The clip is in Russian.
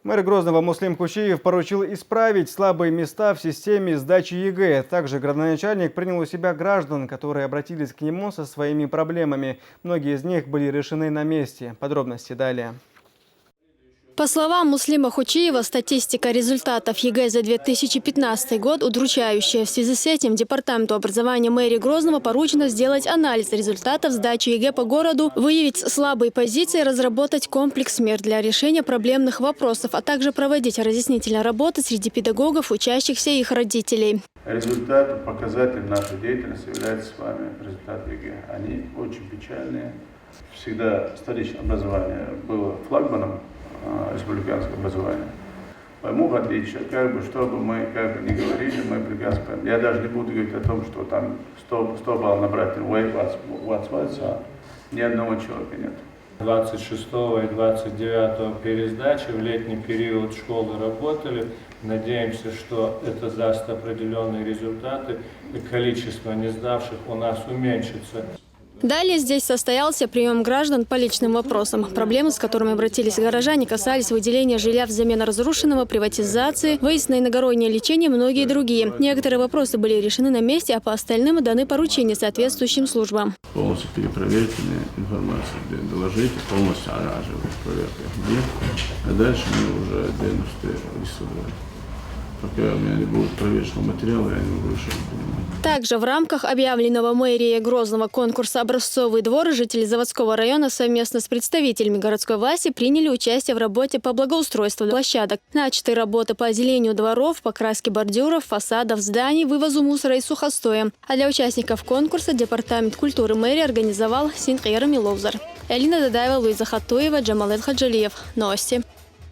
Мэр Грозного Муслим Кучиев поручил исправить слабые места в системе сдачи ЕГЭ. Также градоначальник принял у себя граждан, которые обратились к нему со своими проблемами. Многие из них были решены на месте. Подробности далее. По словам Муслима Кучиева, статистика результатов ЕГЭ за 2015 год удручающая. В связи с этим Департаменту образования мэрии Грозного поручено сделать анализ результатов сдачи ЕГЭ по городу, выявить слабые позиции, разработать комплекс мер для решения проблемных вопросов, а также проводить разъяснительные работы среди педагогов, учащихся и их родителей. Результат, показатель нашей деятельности является с вами результат ЕГЭ. Они очень печальные. Всегда столичное образование было флагманом республиканского образования. Пойму в отличие, что бы мы ни говорили, мы прекрасно понимаем. Я даже не буду говорить о том, что там 100 баллов набрать ни одного человека нет. 26 и 29 пересдачи в летний период школы работали. Надеемся, что это даст определенные результаты и количество не сдавших у нас уменьшится. Далее здесь состоялся прием граждан по личным вопросам. Проблемы, с которыми обратились горожане, касались выделения жилья взамен разрушенного, приватизации, выезд на иногороднее лечение и многие другие. Некоторые вопросы были решены на месте, а по остальным даны поручения соответствующим службам. Полностью перепроверьте информацию, где доложите, полностью оранжевую проверку где. А дальше мы уже отдельно рисовали. Пока у меня не будут проверочного материала, я не могу решить. Также в рамках объявленного мэрией Грозного конкурса «Образцовый двор» жители Заводского района совместно с представителями городской власти приняли участие в работе по благоустройству площадок. Начаты работы по озеленению дворов, покраске бордюров, фасадов зданий, вывозу мусора и сухостоя. А для участников конкурса Департамент культуры мэрии организовал Синхер Миловзар. Элина Дадаева, Луиза Хатуева, Джамалет Хаджалиев. Новости.